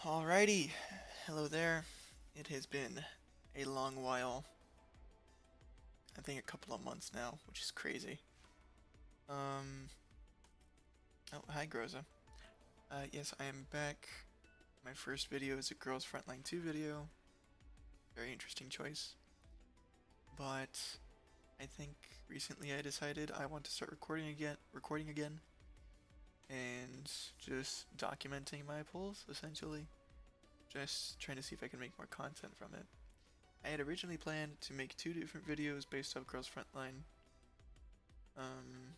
Alrighty, hello there. It has been a long while. I think a couple of months now, which is crazy. Um. Oh, hi, Groza. Yes, I am back. My first video is a Girls Frontline 2 video. Very interesting choice. But I think recently I decided I want to start recording again, and just documenting my pulls, essentially. Just trying to see if I can make more content from it. I had originally planned to make two different videos based off Girls Frontline. Um,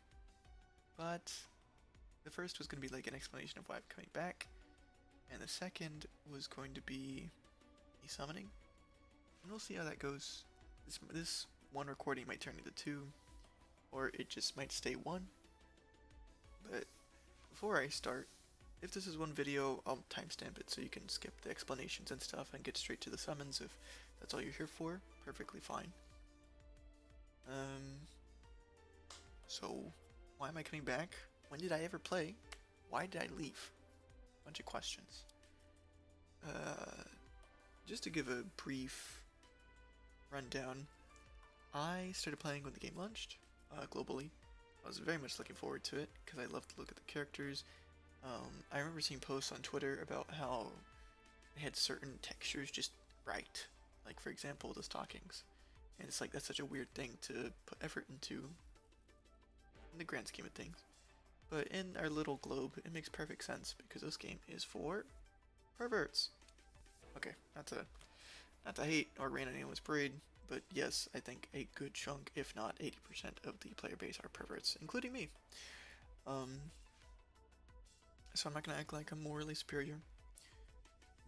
but the first was going to be like an explanation of why I'm coming back, and the second was going to be a summoning. And we'll see how that goes. This one recording might turn into two, or it just might stay one. But before I start, if this is one video, I'll timestamp it so you can skip the explanations and stuff and get straight to the summons if that's all you're here for. Perfectly fine. So why am I coming back? When did I ever play? Why did I leave? Bunch of questions. Just to give a brief rundown, I started playing when the game launched, globally. I was very much looking forward to it because I love to look at the characters. I remember seeing posts on Twitter about how they had certain textures just right. Like, for example, the stockings. And it's like, that's such a weird thing to put effort into in the grand scheme of things. But in our little globe, it makes perfect sense because this game is for perverts. Okay, not to hate or rain on anyone's parade, but yes, I think a good chunk, if not 80% of the player base are perverts, including me. So I'm not gonna act like I'm morally superior,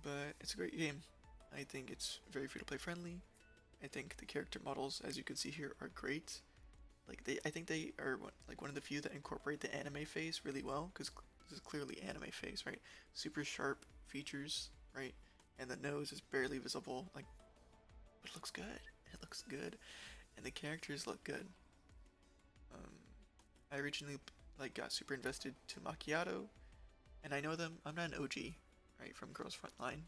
but it's a great game. I think it's very free to play friendly. I think the character models, as you can see here, are great. I think they are like one of the few that incorporate the anime face really well, because this is clearly anime face, right? Super sharp features, right? And the nose is barely visible, like, but it looks good. It looks good, and the characters look good. I originally got super invested to Macchiato, and I know them. I'm not an OG, right, from Girls Frontline,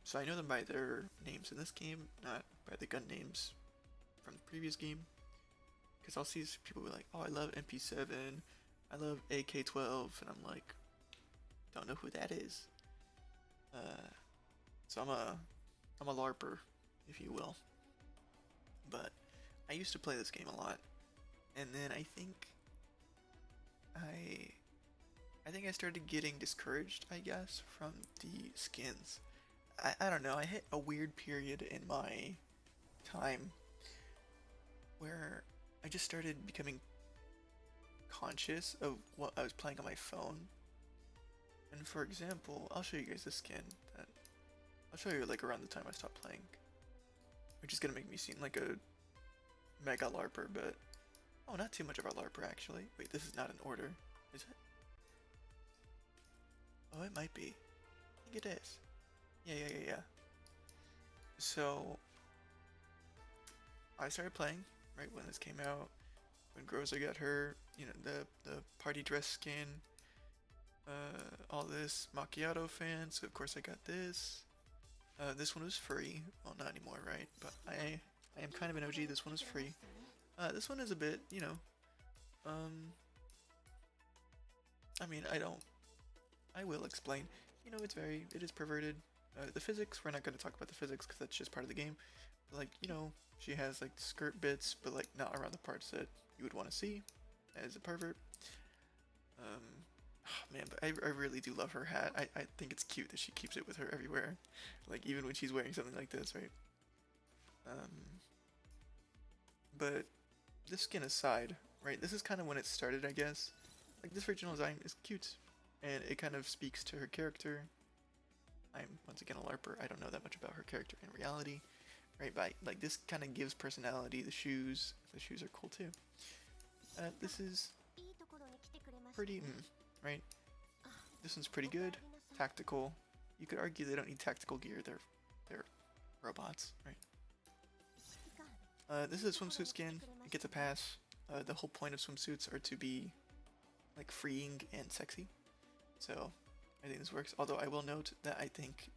so I know them by their names in this game, not by the gun names from the previous game. Because I'll see people be like, oh, I love MP7, I love AK-12, and I'm like, don't know who that is. So I'm a LARPer, if you will. But I used to play this game a lot, and then I think I started getting discouraged, I guess, from the skins. I don't know, I hit a weird period in my time where I just started becoming conscious of what I was playing on my phone. And for example, I'll show you guys this skin that I'll show you like around the time I stopped playing, which is gonna make me seem like a mega LARPer, but oh, not too much of a LARPer actually. Wait, this is not in order, is it? Oh, it might be. I think it is. Yeah. So I started playing right when this came out. When Groza got her, the party dress skin, all this Macchiato fan, so of course I got this. This one was free. Well, not anymore, right? But I am kind of an OG. This one is free. This one is a bit, I mean, I will explain. It is perverted. The physics, we're not going to talk about the physics because that's just part of the game. But, she has like skirt bits, but like not around the parts that you would want to see as a pervert. Oh, man, but I really do love her hat. I think it's cute that she keeps it with her everywhere, like even when she's wearing something like this, right? But this skin aside, right? This is kind of when it started, I guess. Like, this original design is cute, and it kind of speaks to her character. I'm once again a LARPer. I don't know that much about her character in reality, right? But like, this kind of gives personality. The shoes are cool too. This is pretty, right? This one's pretty good. Tactical. You could argue they don't need tactical gear. They're robots, right? This is a swimsuit skin. It gets a pass. The whole point of swimsuits are to be like freeing and sexy. So I think this works. Although I will note that I think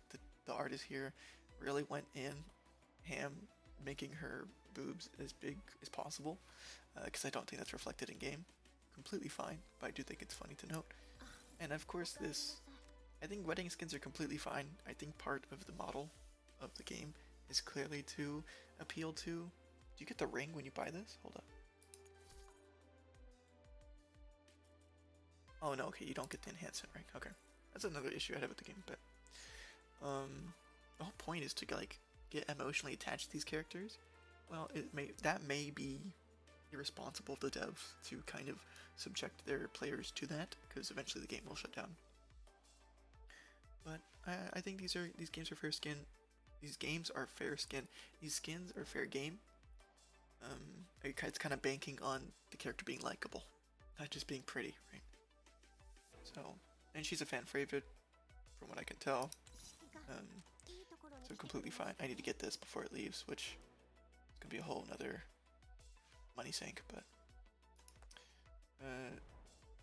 the artist here really went in ham, making her boobs as big as possible, because I don't think that's reflected in game. Completely fine, but I do think it's funny to note. And of course, I think wedding skins are completely fine. I think part of the model of the game is clearly to appeal to. Do you get the ring when you buy this? Hold up. Oh no, okay, you don't get the enhancement ring. Okay, that's another issue I have with the game. But the whole point is to like get emotionally attached to these characters. Well, that may be irresponsible of the devs to kind of subject their players to that, because eventually the game will shut down. But I think these games are fair skin. These games are fair skin. These skins are fair game. It's kind of banking on the character being likable, not just being pretty, right? So, and she's a fan favorite, from what I can tell. So completely fine. I need to get this before it leaves, which is gonna be a whole another money sink. But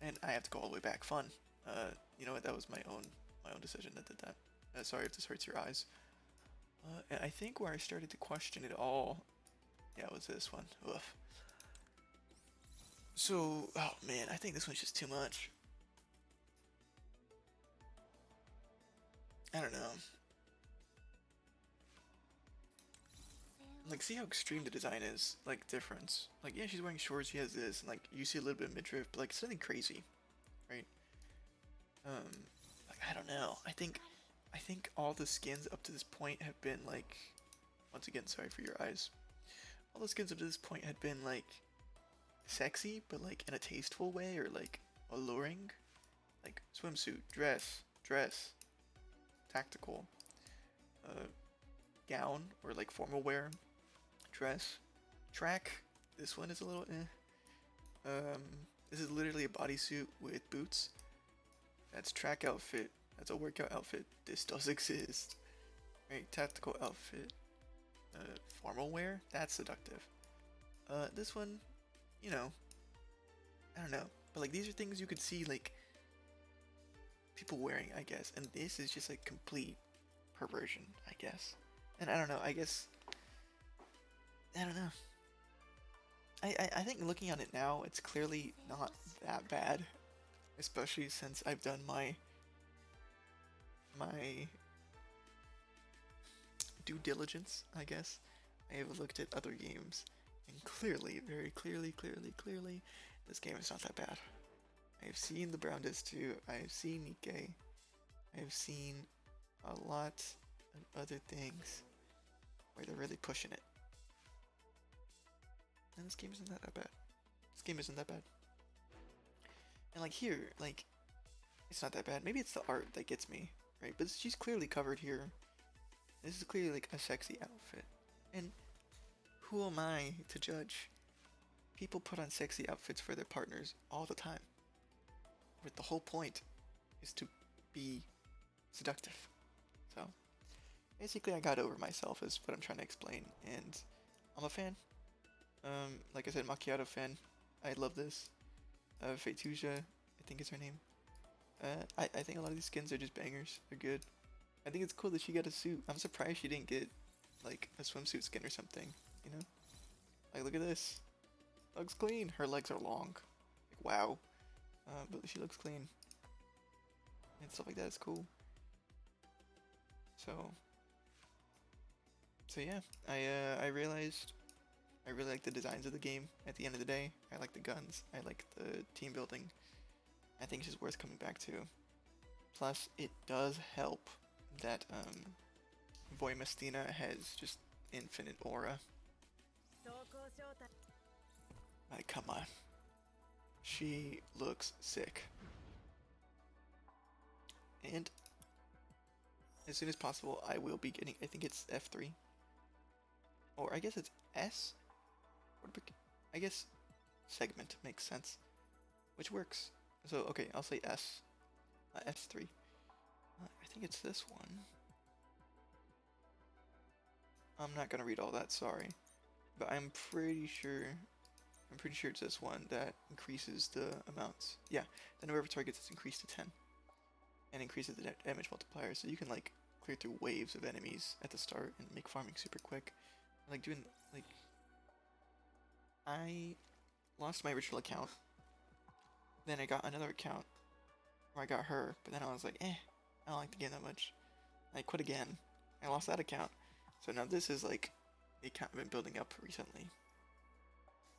and I have to go all the way back. Fun. You know what? That was my own decision that did that. Sorry if this hurts your eyes. And I think where I started to question it all, yeah, it was this one. Ugh. So, oh man, I think this one's just too much. I don't know. Like, see how extreme the design is? Like, difference. Like, yeah, she's wearing shorts, she has this, and like, you see a little bit of midriff, but like, it's nothing crazy, right? Like, I don't know. I think all the skins up to this point have been like, once again, sorry for your eyes. All the skins up to this point had been like, sexy, but like in a tasteful way, or like alluring. Like, swimsuit, dress, tactical, gown, or like formal wear, dress, track. This one is a little eh. This is literally a bodysuit with boots. That's track outfit. That's a workout outfit. This does exist. Right, tactical outfit. Formal wear. That's seductive. This one, you know, I don't know. But like, these are things you could see like people wearing, I guess. And this is just like complete perversion, I guess. And I don't know. I don't know. I think looking at it now, it's clearly not that bad, especially since I've done my due diligence, I guess. I have looked at other games, and clearly, very clearly, this game is not that bad. I have seen the Brown Disc 2, I have seen Nikkei, I have seen a lot of other things where they're really pushing it. And this game isn't that bad. This game isn't that bad. And like here, like, it's not that bad. Maybe it's the art that gets me, right? But she's clearly covered here. This is clearly like a sexy outfit. And who am I to judge? People put on sexy outfits for their partners all the time. But the whole point is to be seductive. So, basically I got over myself is what I'm trying to explain. And I'm a fan. Like I said, Macchiato fan. I love this. Fetuja, I think is her name. I think a lot of these skins are just bangers. They're good. I think it's cool that she got a suit. I'm surprised she didn't get like a swimsuit skin or something, you know? Like, look at this. Looks clean. Her legs are long. Like, wow. But she looks clean. And stuff like that is cool. So yeah, I realized I really like the designs of the game at the end of the day. I like the guns. I like the team building. I think it's just worth coming back to. Plus, it does help that Voimastina has just infinite aura. Like, come on. She looks sick. And as soon as possible, I will be getting, I think it's F3. Or I guess it's S? I guess segment makes sense. Which works. So, okay, I'll say S. S3. I think it's this one. I'm not gonna read all that, sorry. But I'm pretty sure it's this one that increases the amounts. Yeah, the number of targets is increased to 10. and increases the damage multiplier. So you can like clear through waves of enemies at the start and make farming super quick. Like doing like I lost my original account, then I got another account where I got her, but then I was like, I don't like the game that much. I quit again. I lost that account. So now this is like the account I've been building up recently.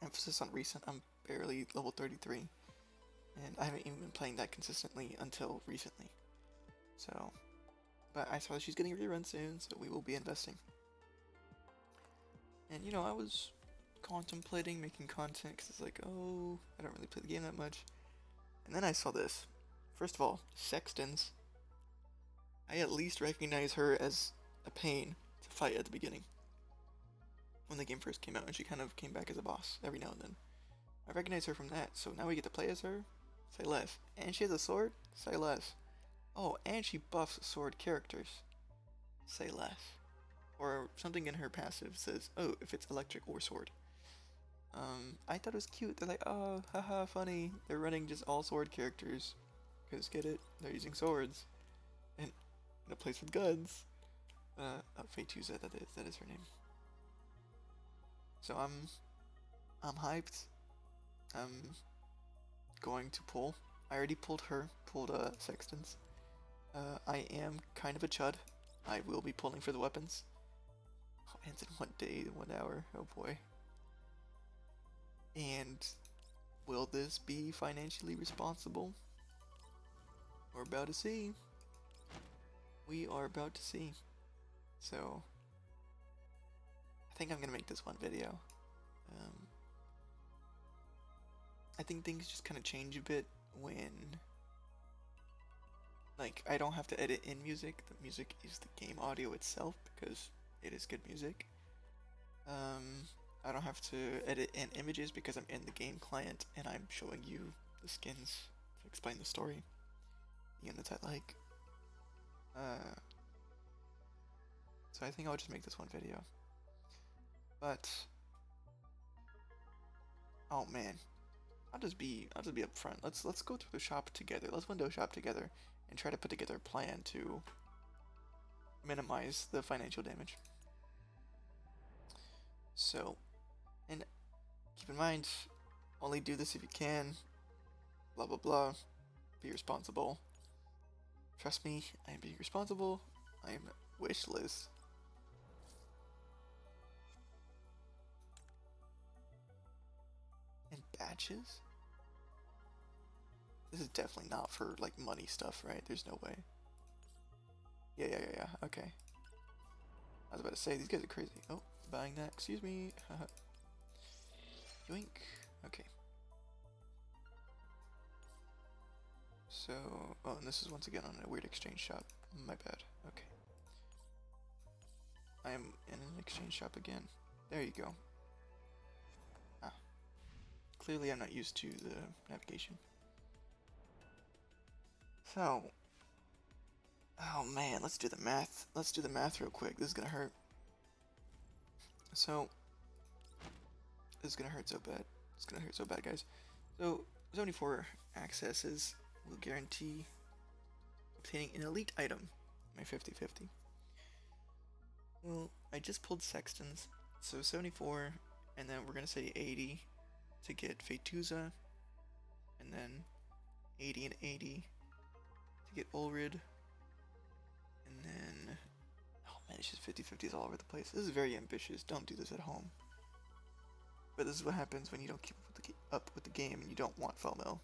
Emphasis on recent. I'm barely level 33, and I haven't even been playing that consistently until recently. So, but I saw that she's getting a rerun soon, so we will be investing. And you know, I was contemplating making content because it's like, oh, I don't really play the game that much. And then I saw this. First of all, Sextons. I at least recognize her as a pain to fight at the beginning. When the game first came out, and she kind of came back as a boss every now and then. I recognize her from that, so now we get to play as her? Say less. And she has a sword? Say less. Oh, and she buffs sword characters? Say less. Or something in her passive says, oh, if it's electric or sword. I thought it was cute. They're like, oh, haha, funny. They're running just all sword characters. Because, get it? They're using swords. And in a place with guns. Fatuza, that is her name. So I'm hyped. I'm going to pull. I already pulled her, Sextons. I am kind of a chud. I will be pulling for the weapons. Oh, ends in 1 day, 1 hour. Oh boy. And will this be financially responsible? We're about to see. We are about to see. So, I think I'm gonna make this one video. I think things just kind of change a bit when, like, I don't have to edit in music. The music is the game audio itself because it is good music. I don't have to edit in images because I'm in the game client and I'm showing you the skins to explain the story, the units I like. So I think I'll just make this one video. But oh man, I'll just be upfront. Let's go through the shop together. Let's window shop together and try to put together a plan to minimize the financial damage. So, and keep in mind, only do this if you can. Blah blah blah. Be responsible. Trust me, I am being responsible. I am wish list. And batches? This is definitely not for like money stuff, right? There's no way. Yeah. Okay. I was about to say these guys are crazy. Oh, buying that. Excuse me. Yoink. Okay. So, oh, and this is once again on a weird exchange shop. My bad. Okay. I am in an exchange shop again. There you go. Ah. Clearly I'm not used to the navigation. So, oh man, let's do the math. Let's do the math real quick. This is gonna hurt. So, this is gonna hurt so bad. It's gonna hurt so bad, guys. So, 74 accesses will guarantee obtaining an elite item. My 50-50. Well, I just pulled Sextons, so 74, and then we're gonna say 80 to get Fatuza, and then 80 and 80 to get Ulrid, and then, oh man, it's just 50-50s all over the place. This is very ambitious. Don't do this at home. But this is what happens when you don't keep up with the game and you don't want FOMO.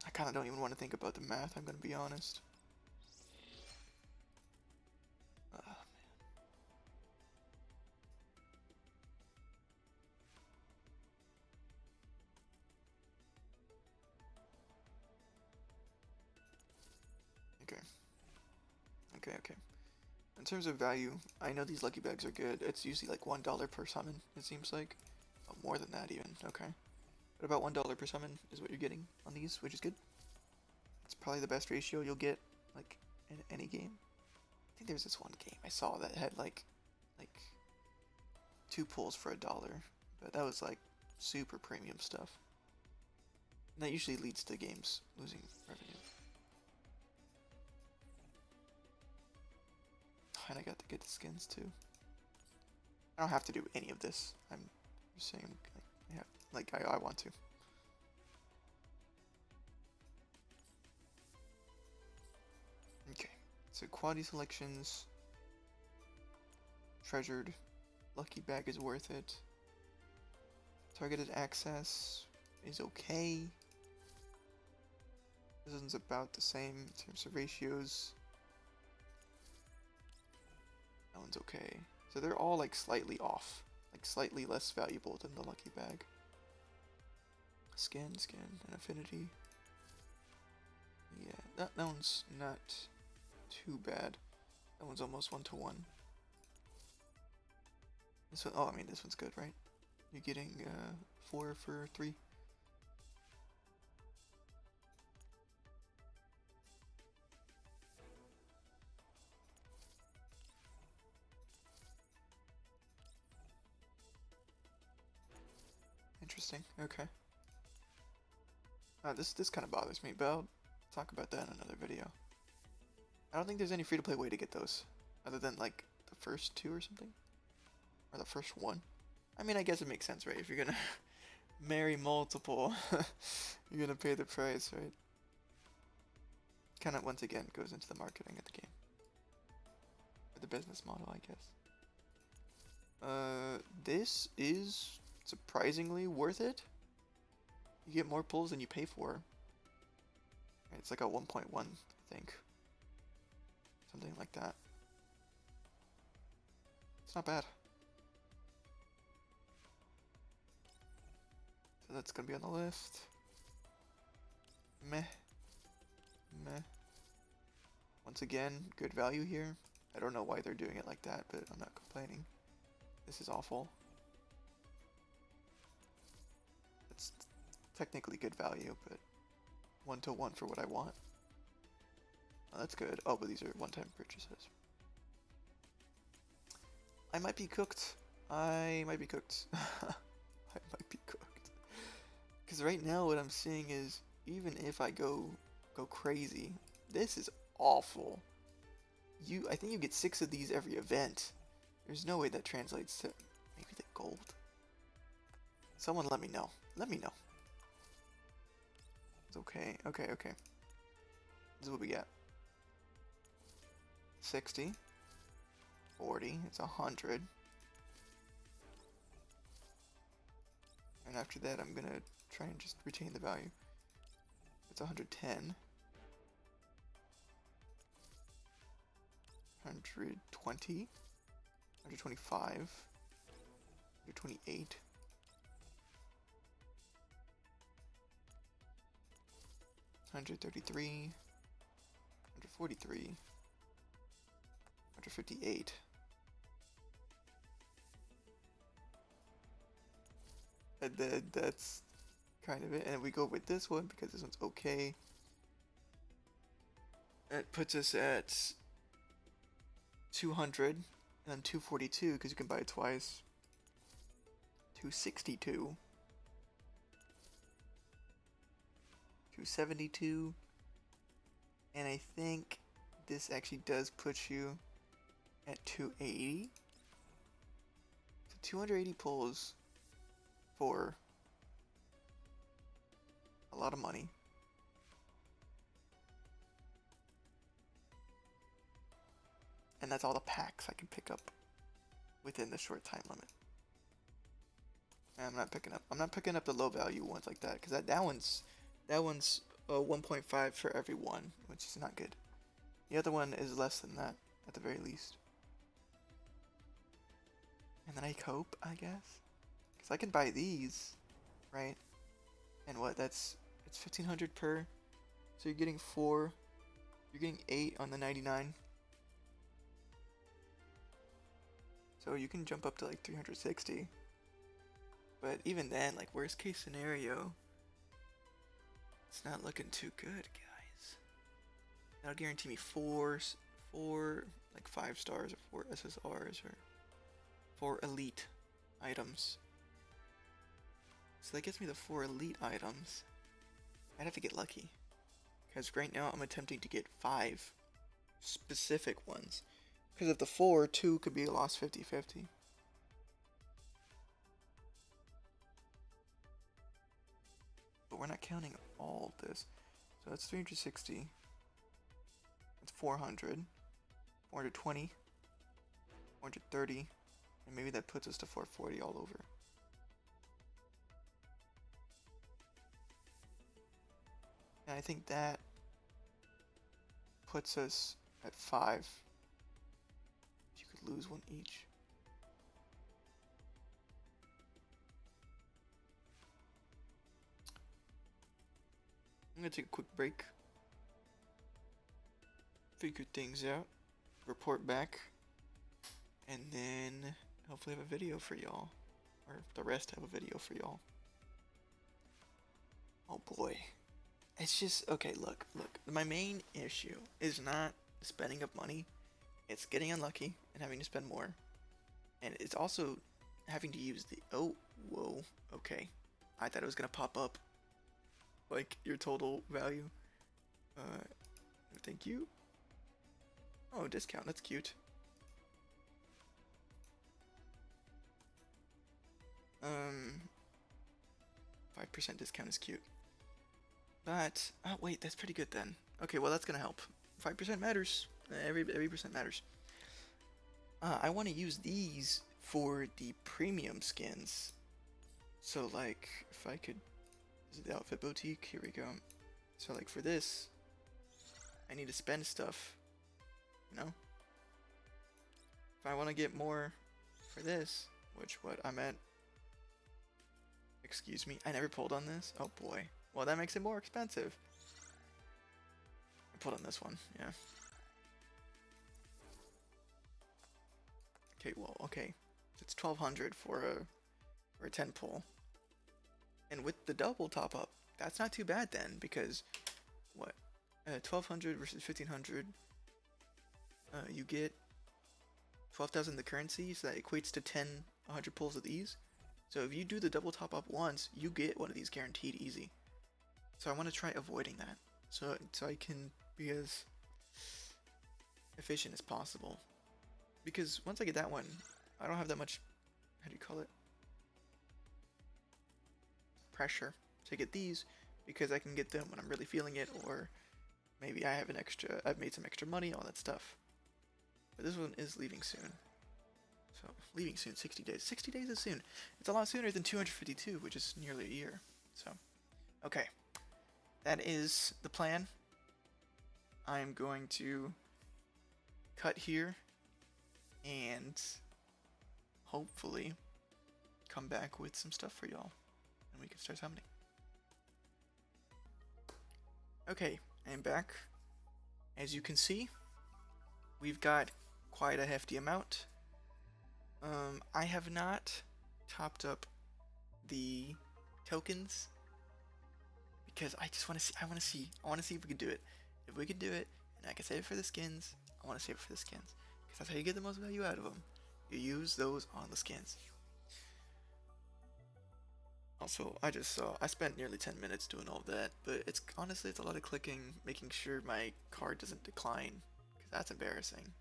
I kind of don't even want to think about the math, I'm gonna be honest. Okay. In terms of value, I know these lucky bags are good. It's usually like $1 per summon, it seems like. Oh, more than that even, okay. But about $1 per summon is what you're getting on these, which is good. It's probably the best ratio you'll get, like, in any game. I think there's this one game I saw that had like 2 pulls for $1, but that was like super premium stuff. And that usually leads to games losing revenue. And I got to get the skins too. I don't have to do any of this. I'm just saying, I want to. Okay, so quality selections, treasured, lucky bag is worth it. Targeted access is okay. This one's about the same in terms of ratios. That one's okay. So they're all like slightly off, like slightly less valuable than the lucky bag. Skin, and affinity. Yeah, that one's not too bad. That one's almost 1-to-1. This one, oh, I mean, this one's good, right? You're getting 4 for 3. Interesting. Okay. This kind of bothers me, but I'll talk about that in another video. I don't think there's any free-to-play way to get those, other than like the first 2 or something, or the first 1. I mean, I guess it makes sense, right? If you're gonna marry multiple, you're gonna pay the price, right? Kind of once again goes into the marketing of the game, or the business model, I guess. This is surprisingly worth it. You get more pulls than you pay for. It's like a 1.1, I think. Something like that. It's not bad. So that's gonna be on the list. Meh. Meh. Once again, good value here. I don't know why they're doing it like that, but I'm not complaining. This is awful. It's technically good value, but 1-to-1 for what I want. Oh, that's good. Oh, but these are one-time purchases. I might be cooked. I might be cooked. I might be cooked. Because right now what I'm seeing is, even if I go crazy, this is awful. I think you get 6 of these every event. There's no way that translates to maybe the gold. Someone let me know. Let me know. It's okay. Okay. This is what we got. 60. 40. It's 100. And after that, I'm gonna try and just retain the value. It's 110. 120. 125. 128. 133. 143. 158. And then that's kind of it. And we go with this one because this one's okay. That puts us at 200 and then 242 because you can buy it twice. 262. 272. And I think this actually does put you at 280. So 280 pulls for a lot of money. And that's all the packs I can pick up within the short time limit. And I'm not picking up the low value ones like that, because that one's 1.5 for every one, which is not good. The other one is less than that at the very least. And then I hope, I guess, because I can buy these, right? And what? It's 1,500 per. So you're getting 4. You're getting 8 on the 99. So you can jump up to like 360. But even then, like worst case scenario, it's not looking too good, guys. That'll guarantee me 4 like 5 stars or 4 SSRs or 4 elite items. So that gets me the 4 elite items. I'd have to get lucky. Because right now I'm attempting to get 5 specific ones. Because of the 4, 2 could be a lost 50-50. But we're not counting all of this. So that's 360. That's 400. 420. 430. And maybe that puts us to 440 all over. And I think that puts us at 5. You could lose one each. I'm gonna take a quick break, figure things out, report back, and then hopefully have a video for y'all, or the rest have a video for y'all. Oh boy. It's just, okay, look. My main issue is not spending up money. It's getting unlucky and having to spend more. And it's also having to use the, oh, whoa, okay. I thought it was gonna pop up, like, your total value. Thank you. Oh, discount, that's cute. 5% discount is cute. But, oh wait, that's pretty good then. Okay, well that's gonna help. 5% matters. Every percent matters. I want to use these for the premium skins. So like, if I could, is it the outfit boutique? Here we go. So like for this, I need to spend stuff, you know? If I want to get more for this, which what I'm at, excuse me, I never pulled on this. Oh boy. Well, that makes it more expensive. I pulled on this one, yeah. Okay, well, okay. It's 1,200 for a 10 pull. And with the double top up, that's not too bad then, because what? 1,200 versus 1,500. You get 12,000 the currency, so that equates to 100 pulls of these. So if you do the double top up once, you get one of these guaranteed easy. So I want to try avoiding that, so I can be as efficient as possible. Because once I get that one, I don't have that much, how do you call it, pressure to get these, because I can get them when I'm really feeling it, or maybe I've made some extra money, all that stuff. But this one is leaving soon. So, leaving soon, 60 days. 60 days is soon. It's a lot sooner than 252, which is nearly a year. So, okay. That is the plan. I'm going to cut here and hopefully come back with some stuff for y'all and we can start summoning. Okay, I'm back. As you can see, we've got quite a hefty amount. I have not topped up the tokens because I just want to see. I want to see if we can do it. If we can do it, and I can save it for the skins, I want to save it for the skins because that's how you get the most value out of them. You use those on the skins. Also, I just saw I spent nearly 10 minutes doing all that, but it's honestly it's a lot of clicking, making sure my card doesn't decline because that's embarrassing.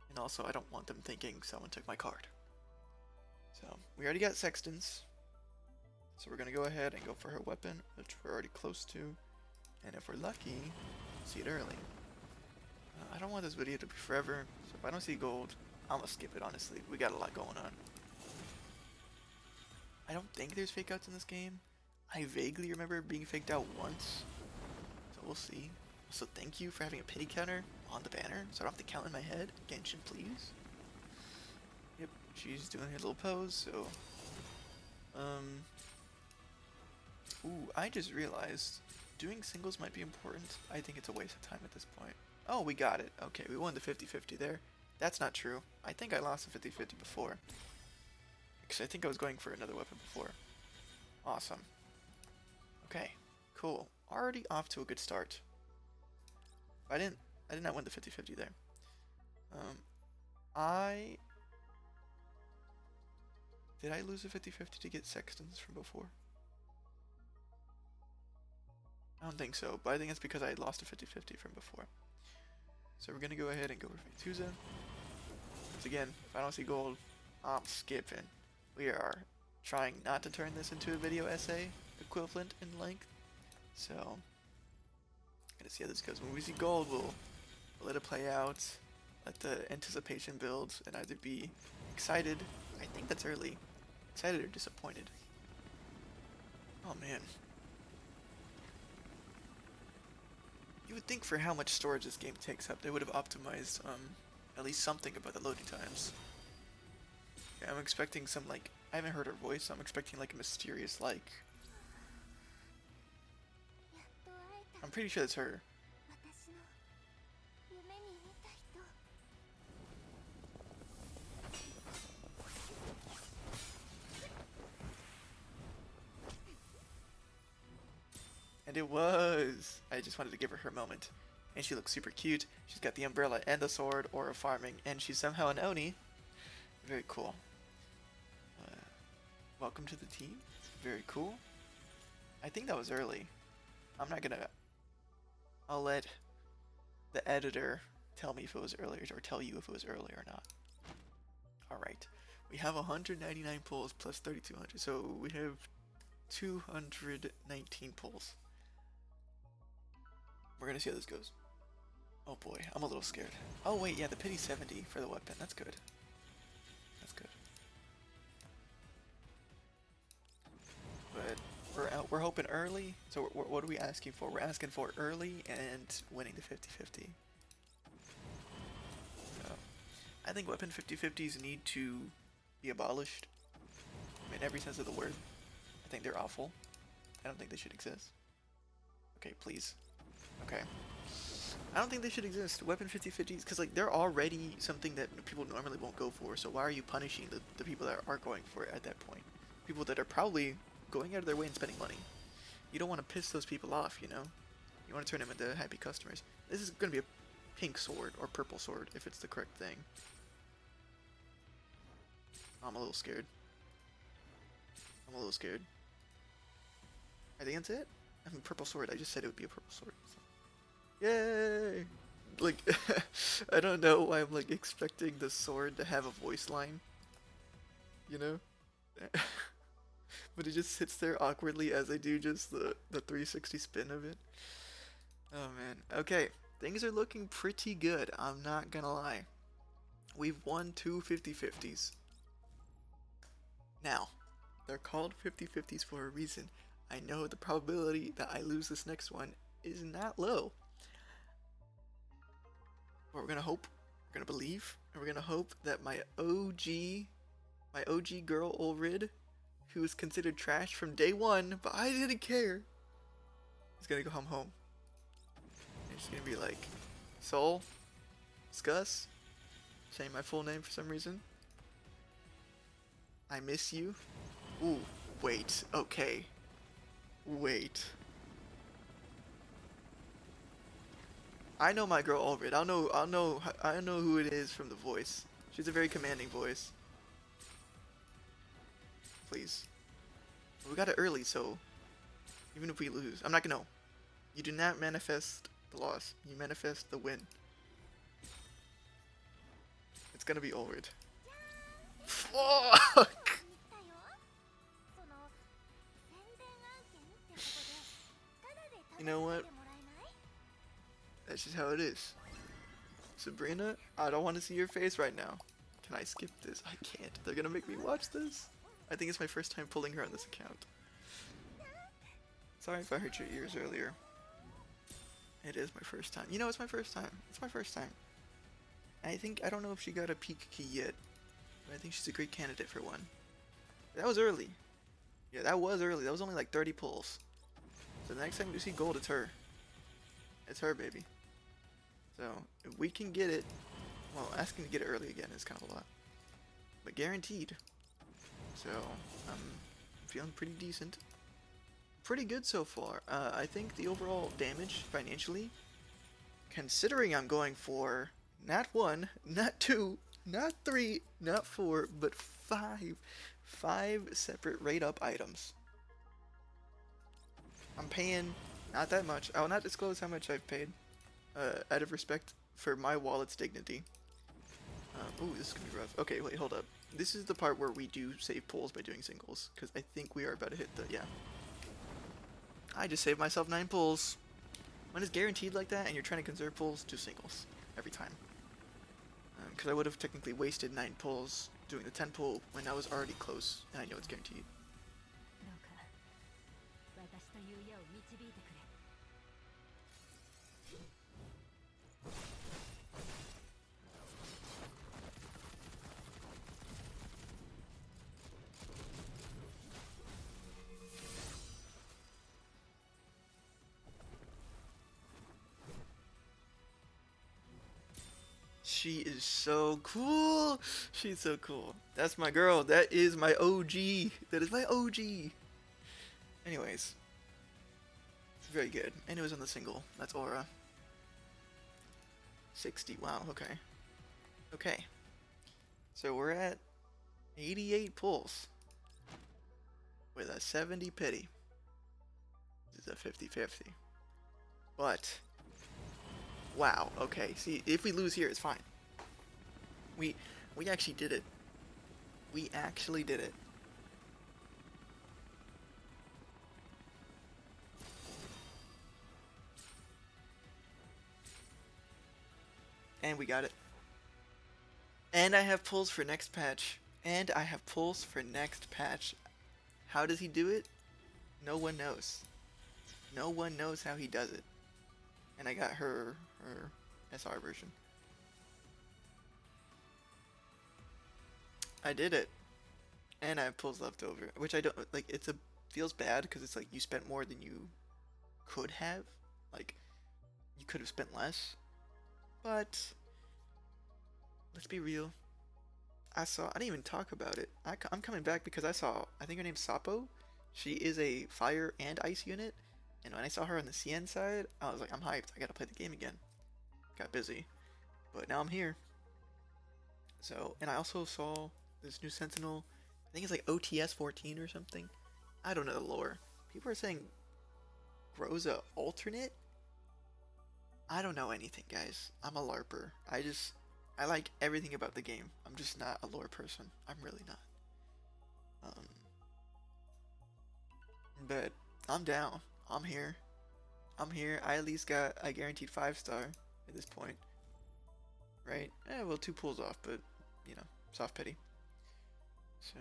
And also, I don't want them thinking someone took my card. So, we already got Sextons. So we're going to go ahead and go for her weapon, which we're already close to. And if we're lucky, see it early. I don't want this video to be forever, so if I don't see gold, I'm going to skip it, honestly. We got a lot going on. I don't think there's fake outs in this game. I vaguely remember being faked out once. So we'll see. Also, thank you for having a pity counter on the banner, so I don't have to count in my head. Genshin, please. Yep, she's doing her little pose, so... Ooh, I just realized doing singles might be important. I think it's a waste of time at this point. Oh, we got it. Okay, we won the 50-50 there. That's not true. I think I lost the 50-50 before. Because I think I was going for another weapon before. Awesome. Okay, cool. Already off to a good start. I did not win the 50-50 there. Did I lose a 50-50 to get Sextons from before? I don't think so, but I think it's because I lost a 50-50 from before. So we're gonna go ahead and go for Fituza. Once again, if I don't see gold, I'm skipping. We are trying not to turn this into a video essay equivalent in length. So, gonna see how this goes. When we see gold, we'll let it play out, let the anticipation build, and either be excited, I think that's early, excited or disappointed. Oh man. You would think for how much storage this game takes up, they would have optimized at least something about the loading times. Okay, I'm expecting some like, I haven't heard her voice, so I'm expecting like a mysterious like. I'm pretty sure it's her. And it was! I just wanted to give her her moment. And she looks super cute. She's got the umbrella and the sword, aura farming, and she's somehow an Oni. Very cool. Welcome to the team. Very cool. I think that was early. I'm not gonna... I'll let the editor tell me if it was early, or tell you if it was early or not. Alright. We have 199 pulls plus 3,200, so we have 219 pulls. We're gonna see how this goes. Oh boy, I'm a little scared. Oh wait, yeah, the pity 70 for the weapon. That's good. That's good. But we're hoping early. So what are we asking for? We're asking for early and winning the 50-50. So I think weapon 50-50s need to be abolished. In every sense of the word. I think they're awful. I don't think they should exist. Okay, please. Okay. I don't think they should exist. Weapon 50-50s, because like they're already something that people normally won't go for, so why are you punishing the people that are going for it at that point? People that are probably going out of their way and spending money. You don't want to piss those people off, you know? You want to turn them into happy customers. This is going to be a pink sword, or purple sword, if it's the correct thing. I'm a little scared. I'm a little scared. I think that's it? I mean, purple sword. I just said it would be a purple sword. So. Yay! Like, I don't know why I'm like expecting the sword to have a voice line. You know? But it just sits there awkwardly as I do just the 360 spin of it. Oh man. Okay. Things are looking pretty good. I'm not gonna lie. We've won two 50-50s. Now, they're called 50-50s for a reason. I know the probability that I lose this next one is not low. But we're gonna hope, we're gonna believe, and we're gonna hope that my OG girl Ulrid, who was considered trash from day one, but I didn't care, is gonna go home. And she's gonna be like, Soul, Scuss, saying my full name for some reason. I miss you. Ooh, wait, okay. Wait. I know my girl Ulrid. I know who it is from the voice. She's a very commanding voice. Please. We got it early, so even if we lose, I'm not gonna. You do not manifest the loss. You manifest the win. It's gonna be Ulrid. Fuck! You know what? That's just how it is. Sabrina, I don't want to see your face right now. Can I skip this? I can't. They're gonna make me watch this. I think it's my first time pulling her on this account. Sorry if I hurt your ears earlier. It is my first time. You know, it's my first time. It's my first time. I don't know if she got a peak key yet, but I think she's a great candidate for one. That was early. Yeah, that was early. That was only like 30 pulls. So the next time you see gold, it's her. It's her, baby. So, if we can get it, well, asking to get it early again is kind of a lot. But guaranteed. So, I'm feeling pretty decent. Pretty good so far. I think the overall damage, financially, considering I'm going for not 1, not 2, not 3, not 4, but 5 separate rate up items. I'm paying Not that much. I will not disclose how much I've paid, out of respect for my wallet's dignity. Ooh, this is gonna be rough. Okay, wait, hold up. This is the part where we do save pulls by doing singles, because I think we are about to hit the, yeah. I just saved myself 9 pulls. When it's guaranteed like that and you're trying to conserve pulls, do singles every time. Because I would have technically wasted 9 pulls doing the 10 pull when I was already close and I know it's guaranteed. She is so cool. She's so cool. That's my girl. That is my OG. That is my OG. Anyways. It's very good. And it was on the single. That's Aura. 60. Wow, okay. Okay. So we're at 88 pulls. With a 70 pity. This is a 50-50. But wow, okay. See, if we lose here, it's fine. We actually did it. We actually did it. And we got it. And I have pulls for next patch. And I have pulls for next patch. How does he do it? No one knows. No one knows how he does it. And I got her SR version. I did it. And I have pulls left over. Which I don't, like, feels bad because it's like you spent more than you could have. Like, you could have spent less. But let's be real. I didn't even talk about it. I'm coming back because I think her name's Sapo. She is a fire and ice unit. And when I saw her on the CN side, I was like, I'm hyped. I gotta play the game again. Got busy. But now I'm here. So, and I also saw this new Sentinel. I think it's like OTS 14 or something. I don't know the lore. People are saying Groza alternate? I don't know anything, guys. I'm a LARPer. I like everything about the game. I'm just not a lore person. I'm really not. But I'm down. I'm here. I'm here. I at least got a guaranteed 5-star at this point. Right? Well, 2 pulls off, but, you know, soft pity. So,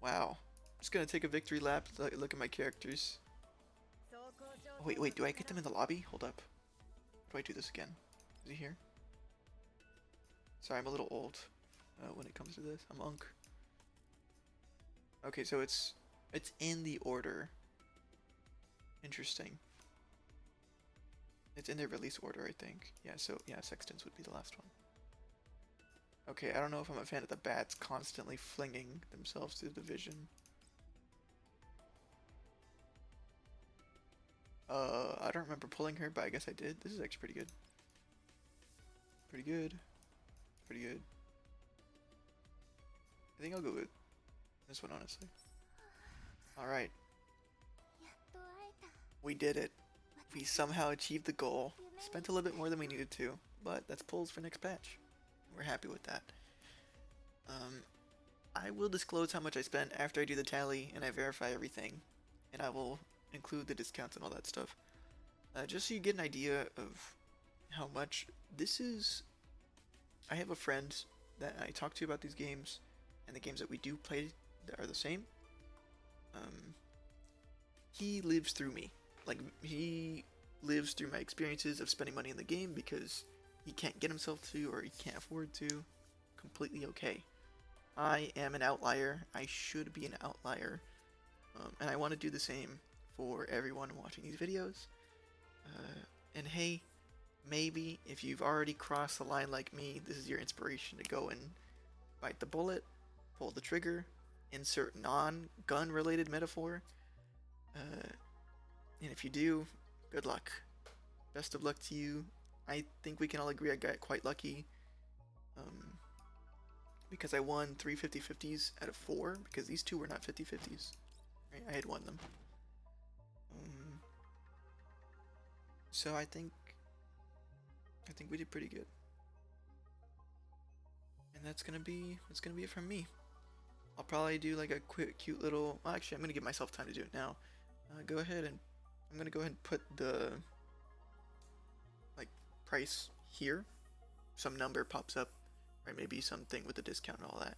wow. I'm just gonna take a victory lap, look at my characters. Oh, wait, do I get them in the lobby? Hold up. Do I do this again? Is he here? Sorry, I'm a little old when it comes to this. I'm Unk. Okay, so it's in the order. Interesting. It's in their release order, I think. Yeah, so, yeah, Sextons would be the last one. Okay, I don't know if I'm a fan of the bats constantly flinging themselves through the division. I don't remember pulling her, but I guess I did. This is actually pretty good. Pretty good. Pretty good. I think I'll go with this one, honestly. Alright. We did it. We somehow achieved the goal. Spent a little bit more than we needed to, but that's pulls for next patch. We're happy with that. I will disclose how much I spent after I do the tally and I verify everything. And I will include the discounts and all that stuff. Just so you get an idea of how much this is. I have a friend that I talk to about these games, and the games that we do play that are the same. He lives through me. Like, he lives through my experiences of spending money in the game because he can't get himself to, or he can't afford to. Completely okay. I am an outlier. I should be an outlier. And I want to do the same for everyone watching these videos. And hey, maybe if you've already crossed the line like me, this is your inspiration to go and bite the bullet, pull the trigger, insert non-gun related metaphor. And if you do, good luck. Best of luck to you. I think we can all agree I got quite lucky. Because I won 3 50-50s out of 4, because these 2 were not 50-50s. Right? I had won them. So I think we did pretty good. And that's gonna be it from me. I'll probably do like a quick, cute little. Well, actually, I'm gonna give myself time to do it now. Go ahead and I'm gonna go ahead and put the like price here. Some number pops up, right? Maybe something with a discount and all that.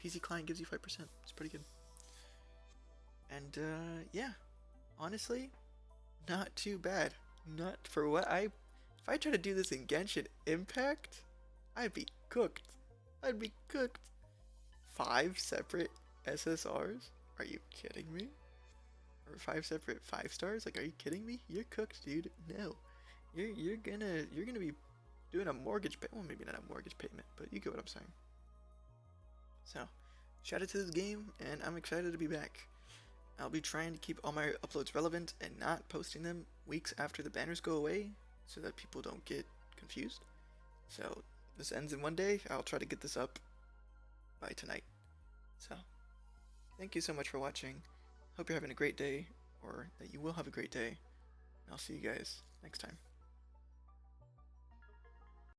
PC client gives you 5%. It's pretty good. And yeah, honestly, not too bad. Not for what I. If I try to do this in Genshin Impact, I'd be cooked. I'd be cooked. 5 separate SSRs? Are you kidding me? Or 5 separate 5 stars? Like, are you kidding me? You're cooked, dude. No, you're gonna be doing a mortgage payment. Well, maybe not a mortgage payment, but you get what I'm saying. So, shout out to this game, and I'm excited to be back. I'll be trying to keep all my uploads relevant and not posting them weeks after the banners go away so that people don't get confused. So, this ends in one day. I'll try to get this up by tonight. So, thank you so much for watching. Hope you're having a great day, or that you will have a great day. I'll see you guys next time.